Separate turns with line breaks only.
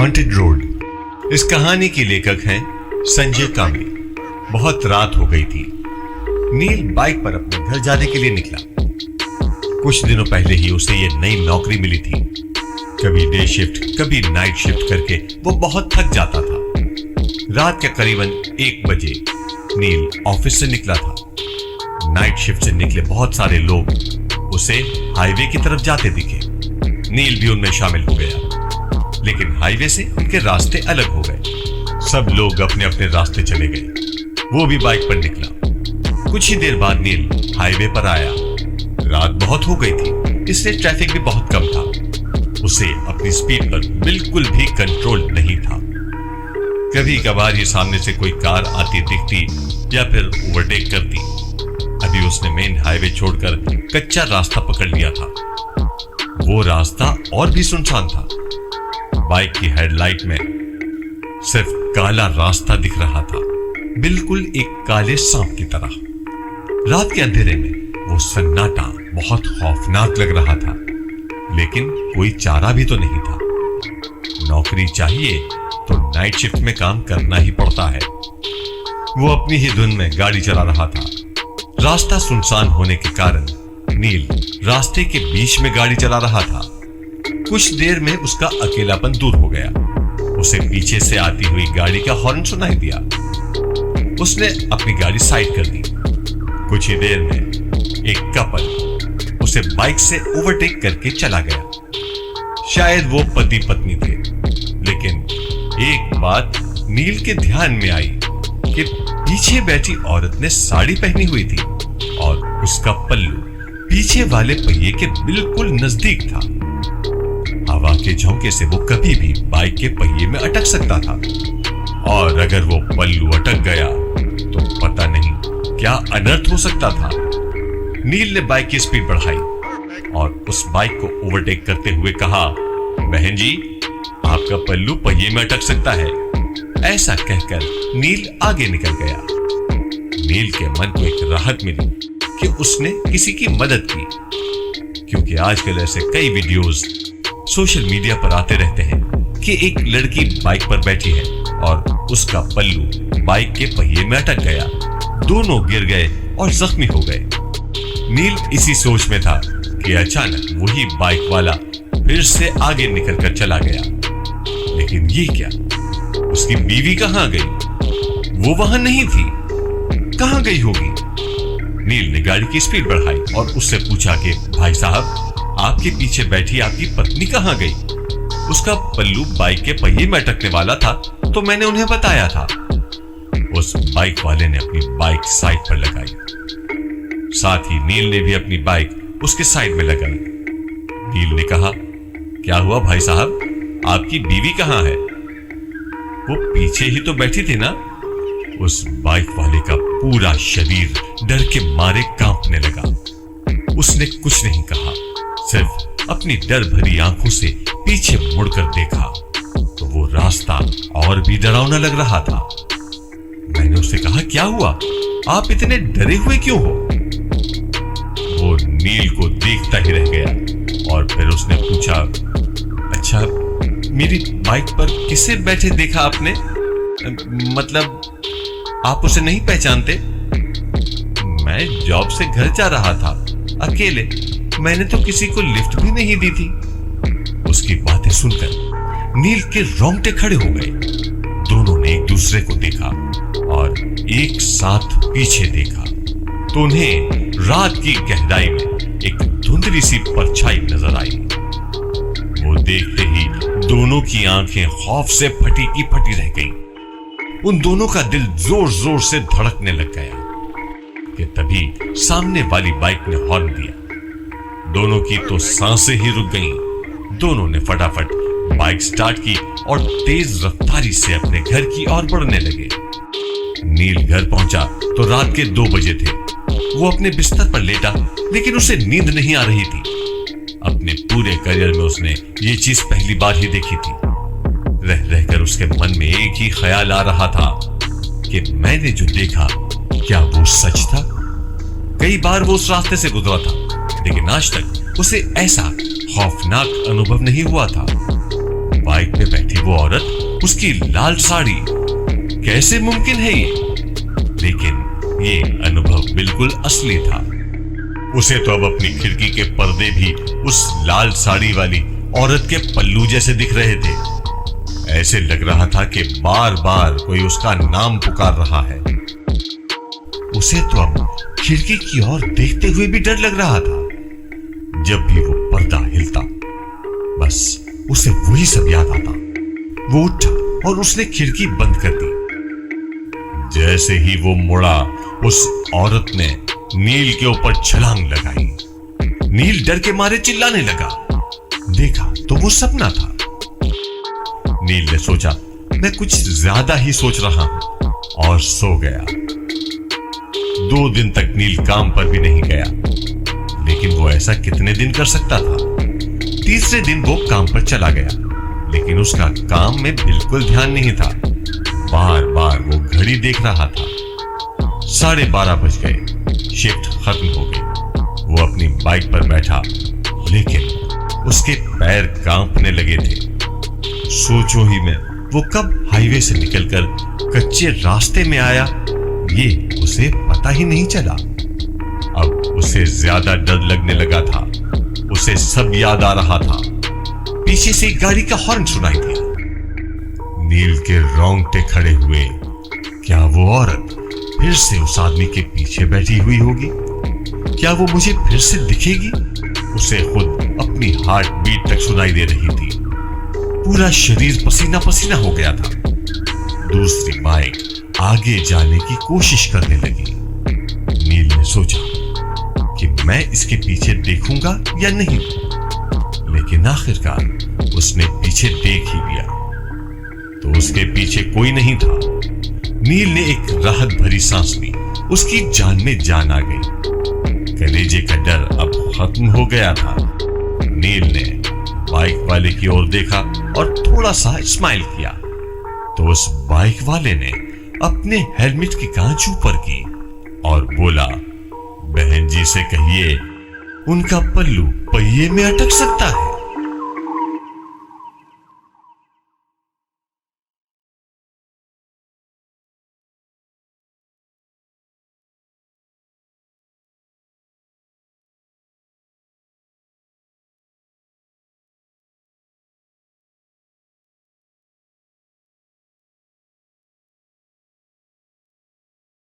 Haunted road. इस कहानी के लेखक हैं संजय कामली। बहुत रात हो गई थी। नील बाइक पर अपने घर जाने के लिए निकला। कुछ दिनों पहले ही उसे यह नई नौकरी मिली थी। कभी डे शिफ्ट कभी नाइट शिफ्ट करके वो बहुत थक जाता था। रात के करीबन 1 बजे नील ऑफिस से निकला था। नाइट शिफ्ट से निकले बहुत सारे लोग उसे हाईवे की तरफ जाते दिखे। नील भी उनमें शामिल हो गया, लेकिन हाईवे से उनके रास्ते अलग हो गए। सब लोग अपने अपने रास्ते चले गए। वो भी बाइक पर निकला। कुछ ही देर बाद नील हाईवे पर आया। रात बहुत हो गई थी, इसलिए ट्रैफिक भी बहुत कम था। उसे अपनी स्पीड पर बिल्कुल भी कंट्रोल नहीं था। कभी कभार ये सामने से कोई कार आती दिखती या फिर ओवरटेक करती। अभी उसने मेन हाईवे छोड़कर कच्चा रास्ता पकड़ लिया था। वो रास्ता और भी सुनसान था। बाइक की हेडलाइट में सिर्फ काला रास्ता दिख रहा था, बिल्कुल एक काले सांप की तरह। रात के अंधेरे में वो सन्नाटा बहुत खौफनाक लग रहा था, लेकिन कोई चारा भी तो नहीं था। नौकरी चाहिए तो नाइट शिफ्ट में काम करना ही पड़ता है। वो अपनी ही धुन में गाड़ी चला रहा था। रास्ता सुनसान होने के कारण नील रास्ते के बीच में गाड़ी चला रहा था। कुछ देर में उसका अकेलापन दूर हो गया। उसे पीछे से आती हुई गाड़ी का हॉर्न सुनाई दिया। उसने अपनी गाड़ी साइड कर दी। कुछ ही देर में एक कपल उसे बाइक से ओवरटेक करके चला गया। शायद वो पति पत्नी थे, लेकिन एक बात नील के ध्यान में आई कि पीछे बैठी औरत ने साड़ी पहनी हुई थी और उसका पल्लू पीछे वाले पहिए के बिल्कुल नजदीक था। हवा के झोंके से वो कभी भी बाइक के पहिए में अटक सकता था, और अगर वो पल्लू अटक गया तो पता नहीं क्या अनर्थ हो सकता था। नील ने बाइक की स्पीड बढ़ाई और उस बाइक को ओवरटेक करते हुए कहा, बहन जी, आपका पल्लू पहिए में अटक सकता है। ऐसा कहकर नील आगे निकल गया। नील के मन को एक राहत मिली कि उसने किसी की मदद की, क्योंकि आजकल ऐसे कई वीडियोस सोशल मीडिया पर आते रहते हैं कि एक लड़की बाइक पर बैठी है और उसका पल्लू बाइक के पहिए में अटक गया। दोनों गिर गए और जख्मी हो गए। नील इसी सोच में था कि अचानक वही बाइक वाला फिर से आगे निकलकर चला गया। लेकिन ये क्या, उसकी बीवी कहां गई? वो वहां नहीं थी। कहां गई होगी? नील ने गाड़ी की स्पीड बढ़ाई और उससे पूछा कि भाई साहब, आपके पीछे बैठी आपकी पत्नी कहां गई? उसका पल्लू बाइक के पहिए में अटकने वाला था तो मैंने उन्हें बताया था। उस बाइक वाले ने अपनी बाइक साइड पर लगाई। साथ ही नील ने भी अपनी बाइक उसके साइड में लगाई। नील ने कहा, क्या हुआ भाई साहब, आपकी बीवी कहां है? वो पीछे ही तो बैठी थी ना। उस बाइक वाले का पूरा शरीर डर के मारे कांपने लगा। उसने कुछ नहीं कहा, सिर्फ अपनी डर भरी आंखों से पीछे मुड़कर देखा तो वो रास्ता और भी डरावना लग रहा था। मैंने उससे कहा, क्या हुआ, आप इतने डरे हुए क्यों हो? वो नील को देखता ही रह गया और फिर उसने पूछा, अच्छा, मेरी बाइक पर किसे बैठे देखा आपने? मतलब आप उसे नहीं पहचानते? मैं जॉब से घर जा रहा था अकेले। मैंने तो किसी को लिफ्ट भी नहीं दी थी। उसकी बातें सुनकर नील के रोंगटे खड़े हो गए। दोनों ने एक दूसरे को देखा और एक साथ पीछे देखा तो उन्हें रात की गहराई में एक धुंधली सी परछाई नजर आई। वो देखते ही दोनों की आंखें खौफ से फटी की फटी रह गईं। उन दोनों का दिल जोर जोर से धड़कने लग गया कि तभी सामने वाली बाइक ने हॉर्न दिया। दोनों की तो सांसें ही रुक गईं। दोनों ने फटाफट बाइक स्टार्ट की और तेज रफ्तारी से अपने घर की ओर बढ़ने लगे। नील घर पहुंचा तो रात के 2 बजे थे। वो अपने बिस्तर पर लेटा, लेकिन उसे नींद नहीं आ रही थी। अपने पूरे करियर में उसने ये चीज पहली बार ही देखी थी। रह रहकर उसके मन में एक ही ख्याल आ रहा था कि मैंने जो देखा क्या वो सच था? कई बार वो उस रास्ते से गुजरा था, लेकिन आज तक उसे ऐसा खौफनाक अनुभव नहीं हुआ था। बाइक पे बैठी वो औरत, उसकी लाल साड़ी, कैसे मुमकिन है ये? लेकिन ये अनुभव बिल्कुल असली था। उसे तो अब अपनी खिड़की के पर्दे भी उस लाल साड़ी वाली औरत के पल्लू जैसे दिख रहे थे। ऐसे लग रहा था कि बार बार कोई उसका नाम पुकार रहा है। उसे तो अब खिड़की की ओर देखते हुए भी डर लग रहा था। जब भी वो पर्दा हिलता, बस उसे वही सब याद आता। वो उठा और उसने खिड़की बंद कर दी। जैसे ही वो मुड़ा, उस औरत ने नील के ऊपर छलांग लगाई। नील डर के मारे चिल्लाने लगा। देखा तो वो सपना था। नील ने सोचा, मैं कुछ ज्यादा ही सोच रहा हूं, और सो गया। 2 दिन तक नील काम पर भी नहीं गया, लेकिन वो ऐसा कितने दिन कर सकता था? तीसरे दिन वो काम पर चला गया, लेकिन उसका काम में बिल्कुल ध्यान नहीं था। बार बार वो घड़ी देख रहा था। 12:30 बज गए, शिफ्ट खत्म हो गई। वो अपनी बाइक पर बैठा, लेकिन उसके पैर कांपने लगे थे। सोचो ही में वो कब हाईवे से निकलकर कच्चे रास्ते में आया, ये उसे पता ही नहीं चला। अब उसे ज्यादा डर लगने लगा था। उसे सब याद आ रहा था। पीछे से एक गाड़ी का हॉर्न सुनाई दिया। नील के रोंगटे खड़े हुए। क्या वो औरत फिर से उस आदमी के पीछे बैठी हुई होगी? क्या वो मुझे फिर से दिखेगी? उसे खुद अपनी हार्ट बीट तक सुनाई दे रही थी। पूरा शरीर पसीना पसीना हो गया था। दूसरी बाइक आगे जाने की कोशिश करने लगी। नील ने सोचा कि मैं इसके पीछे देखूंगा या नहीं, लेकिन आखिरकार उसने पीछे देख ही लिया तो उसके पीछे कोई नहीं था। नील ने एक राहत भरी सांस ली। उसकी जान में जान आ गई। कलेजे का डर अब खत्म हो गया था। नील ने बाइक वाले की ओर देखा और थोड़ा सा स्माइल किया, तो उस बाइक वाले ने अपने हेलमेट की कांच ऊपर की और बोला, बहन जी से कहिए उनका पल्लू पहिए में अटक सकता है।